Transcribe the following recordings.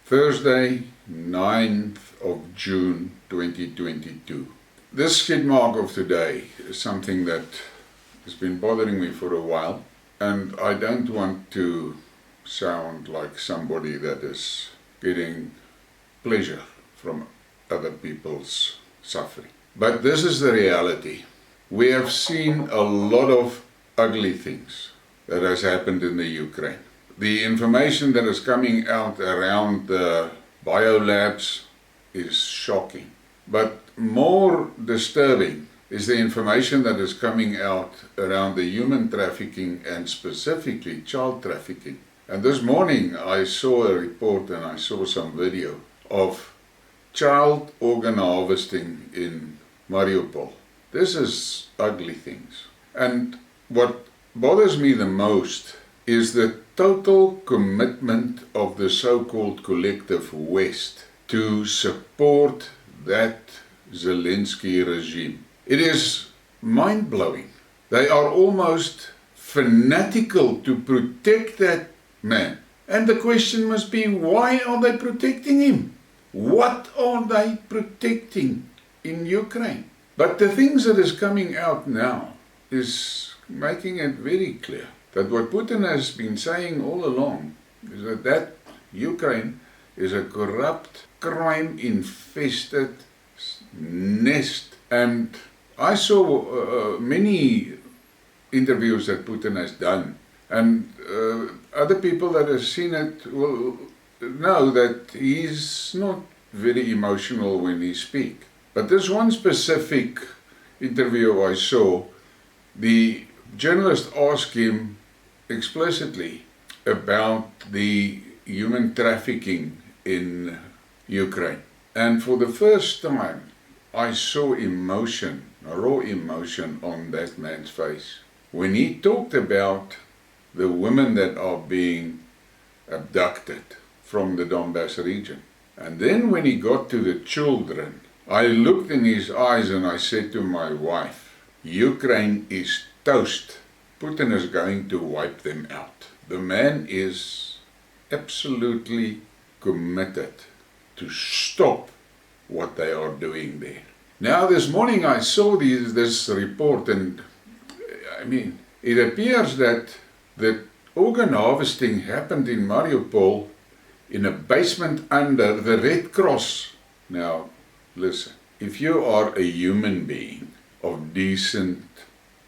Thursday, 9th of June 2022. This skidmark of today is something that has been bothering me for a while, and I don't want to sound like somebody that is getting pleasure from other people's suffering. But this is the reality. We have seen a lot of ugly things that has happened in the Ukraine. The information that is coming out around the biolabs is shocking. But more disturbing is the information that is coming out around the human trafficking and specifically child trafficking. And this morning I saw a report and I saw some video of child organ harvesting in Mariupol. This is ugly things. And what bothers me the most is the total commitment of the so-called collective West to support that Zelensky regime. It is mind-blowing. They are almost fanatical to protect that man. And the question must be, why are they protecting him? What are they protecting in Ukraine? But the things that is coming out now is making it very clear that what Putin has been saying all along is that Ukraine is a corrupt, crime-infested nest. And I saw many interviews that Putin has done, and other people that have seen it will know that he's not very emotional when he speaks. But this one specific interview I saw, the journalist asked him explicitly about the human trafficking in Ukraine. And for the first time, I saw emotion, raw emotion on that man's face. When he talked about the women that are being abducted from the Donbass region. And then when he got to the children, I looked in his eyes and I said to my wife, Ukraine is toast. Putin is going to wipe them out. The man is absolutely committed to stop what they are doing there. Now this morning I saw this report, and it appears that the organ harvesting happened in Mariupol in a basement under the Red Cross. Now listen, if you are a human being of decent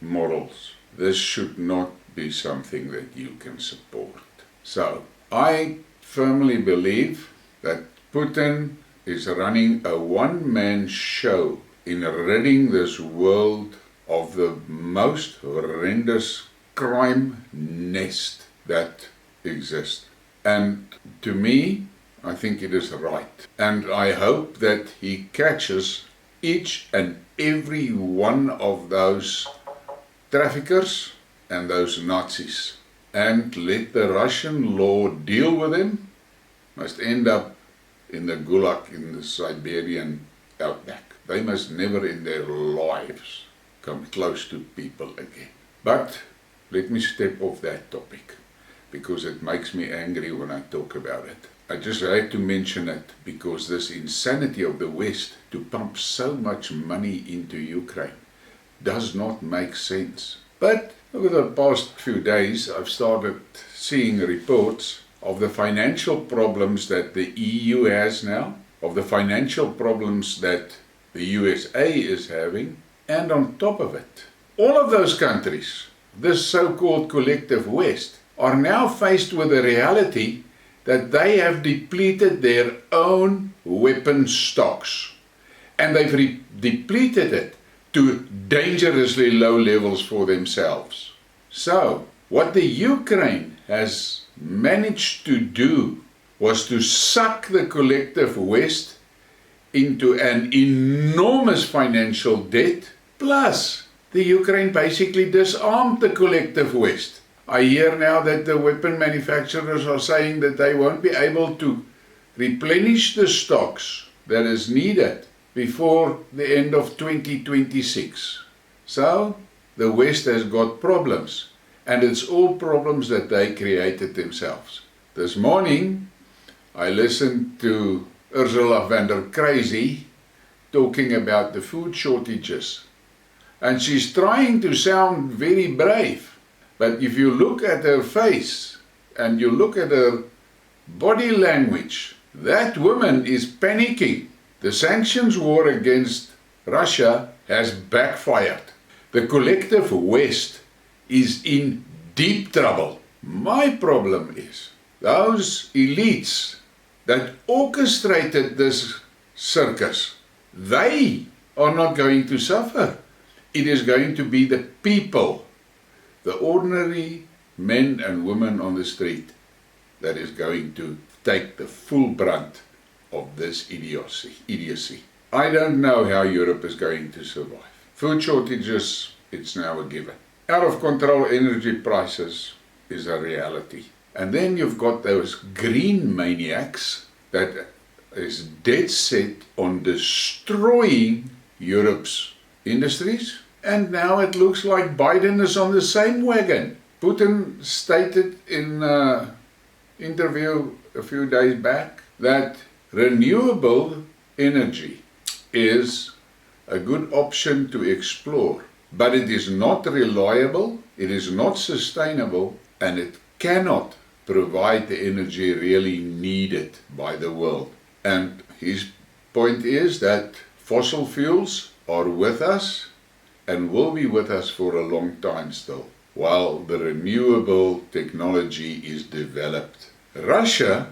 morals, this should not be something that you can support. So, I firmly believe that Putin is running a one-man show in ridding this world of the most horrendous crime nest that exists. And to me, I think it is right. And I hope that he catches each and every one of those traffickers and those Nazis, and let the Russian law deal with them. Must end up in the gulag in the Siberian outback. They must never in their lives come close to people again. But let me step off that topic, because it makes me angry when I talk about it. I just had to mention it because this insanity of the West to pump so much money into Ukraine does not make sense. But over the past few days, I've started seeing reports of the financial problems that the EU has now, of the financial problems that the USA is having, and on top of it, all of those countries, this so-called collective West, are now faced with the reality that they have depleted their own weapon stocks. And they've depleted it to dangerously low levels for themselves. So, what the Ukraine has managed to do was to suck the collective West into an enormous financial debt, plus the Ukraine basically disarmed the collective West. I hear now that the weapon manufacturers are saying that they won't be able to replenish the stocks that is needed before the end of 2026. So, the West has got problems, and it's all problems that they created themselves. This morning, I listened to Ursula van der Crazy talking about the food shortages. And she's trying to sound very brave. But if you look at her face and you look at her body language, that woman is panicking. The sanctions war against Russia has backfired. The collective West is in deep trouble. My problem is those elites that orchestrated this circus, they are not going to suffer. It is going to be the people, the ordinary men and women on the street, that is going to take the full brunt of this idiocy. I don't know how Europe is going to survive. Food shortages, it's now a given. Out of control energy prices is a reality. And then you've got those green maniacs that is dead set on destroying Europe's industries. And now it looks like Biden is on the same wagon. Putin stated in an interview a few days back that renewable energy is a good option to explore, but it is not reliable, it is not sustainable, and it cannot provide the energy really needed by the world. And his point is that fossil fuels are with us and will be with us for a long time still, while the renewable technology is developed. Russia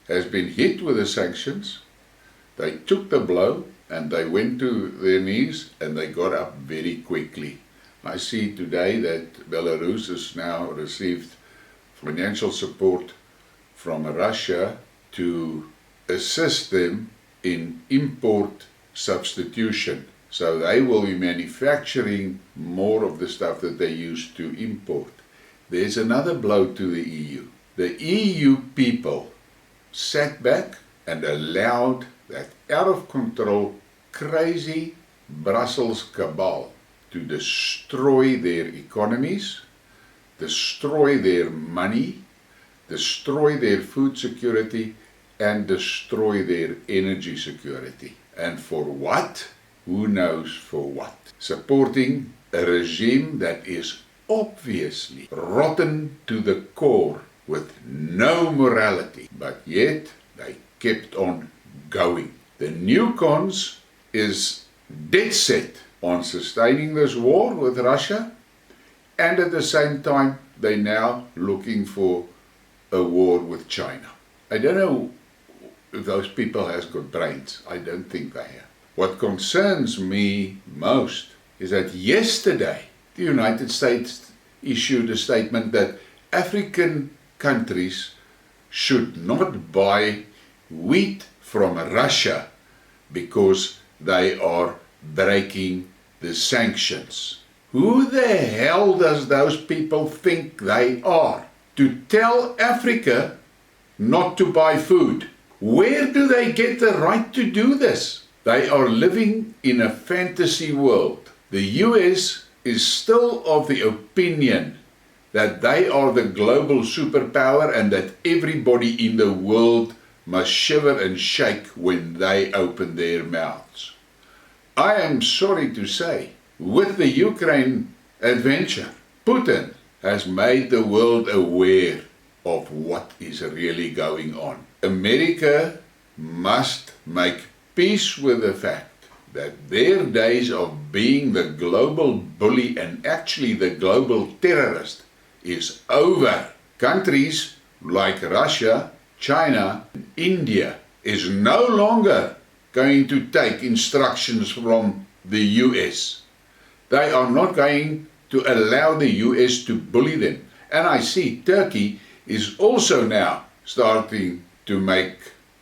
has been hit with the sanctions. They took the blow and they went to their knees and they got up very quickly. I see today that Belarus has now received financial support from Russia to assist them in import substitution. So they will be manufacturing more of the stuff that they used to import. There's another blow to the EU. The EU people sat back and allowed that out of control, crazy Brussels cabal to destroy their economies, destroy their money, destroy their food security, and destroy their energy security. And for what? Who knows for what? Supporting a regime that is obviously rotten to the core with no morality, but yet they kept on going. The new cons is dead set on sustaining this war with Russia, and at the same time they're now looking for a war with China. I don't know if those people have got brains. I don't think they have. What concerns me most is that yesterday the United States issued a statement that African countries should not buy wheat from Russia because they are breaking the sanctions. Who the hell does those people think they are to tell Africa not to buy food? Where do they get the right to do this? They are living in a fantasy world. The US is still of the opinion that they are the global superpower and that everybody in the world must shiver and shake when they open their mouths. I am sorry to say, with the Ukrain adventure, Putin has made the world aware of what is really going on. America must make peace with the fact that their days of being the global bully and actually the global terrorist is over. Countries like Russia, China, India is no longer going to take instructions from the US. They are not going to allow the US to bully them. And I see Turkey is also now starting to make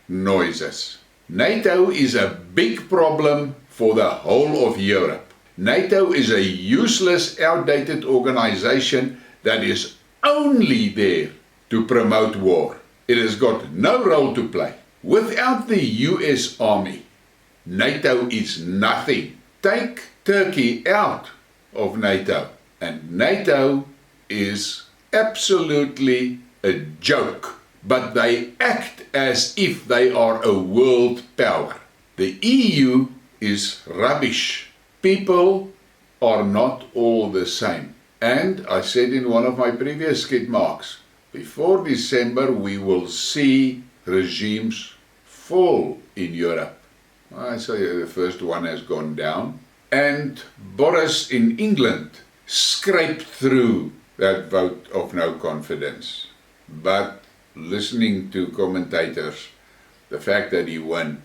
noises. NATO is a big problem for the whole of Europe. NATO is a useless, outdated organization that is only there to promote war. It has got no role to play. Without the US Army, NATO is nothing. Take Turkey out of NATO, and NATO is absolutely a joke but they act as if they are a world power. The EU is rubbish. People are not all the same. And I said in one of my previous Skidmarks, before December we will see regimes fall in Europe. I say the first one has gone down. And Boris in England scraped through that vote of no confidence. But listening to commentators, the fact that he won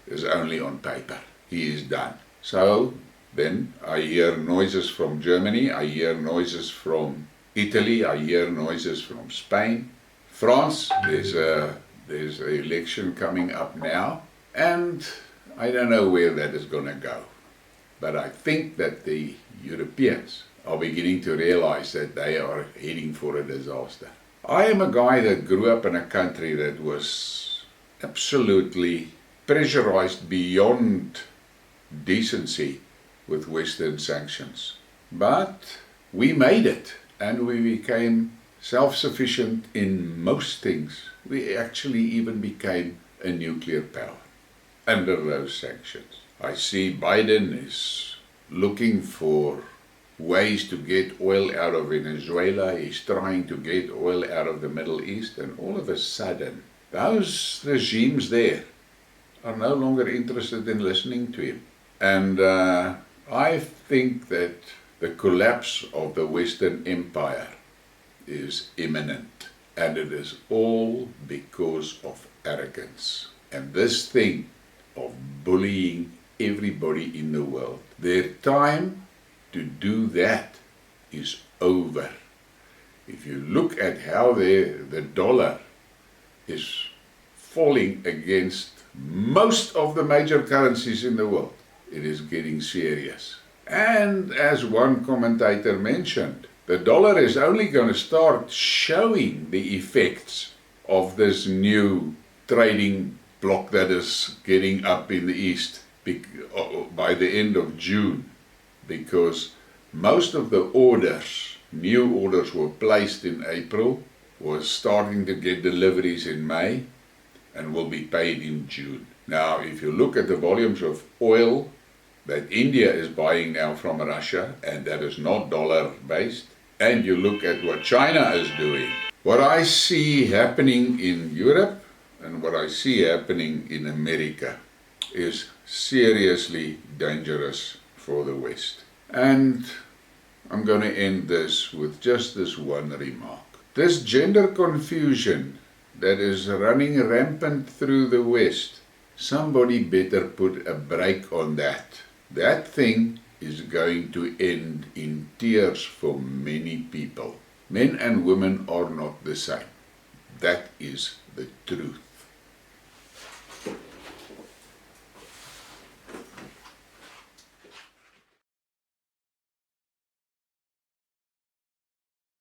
is only on paper. He is done. So then I hear noises from Germany, I hear noises from Italy, I hear noises from Spain. France, there's an election coming up now, and I don't know where that is going to go. But I think that the Europeans are beginning to realize that they are heading for a disaster. I am a guy that grew up in a country that was absolutely pressurized beyond decency with Western sanctions. But we made it, and we became self-sufficient in most things. We actually even became a nuclear power under those sanctions. I see Biden is looking for ways to get oil out of Venezuela. He's trying to get oil out of the Middle East, and all of a sudden, those regimes there are no longer interested in listening to him. And I think that the collapse of the Western Empire is imminent, and it is all because of arrogance. And this thing of bullying everybody in the world, their time to do that is over. If you look at how the dollar is falling against most of the major currencies in the world, it is getting serious. And as one commentator mentioned, the dollar is only going to start showing the effects of this new trading block that is getting up in the East by the end of June, because most of the orders, new orders were placed in April, was starting to get deliveries in May, and will be paid in June. Now, if you look at the volumes of oil that India is buying now from Russia, and that is not dollar-based, and you look at what China is doing, what I see happening in Europe and what I see happening in America is seriously dangerous for the West. And I'm going to end this with just this one remark. This gender confusion that is running rampant through the West, somebody better put a brake on that. That thing is going to end in tears for many people. Men and women are not the same. That is the truth.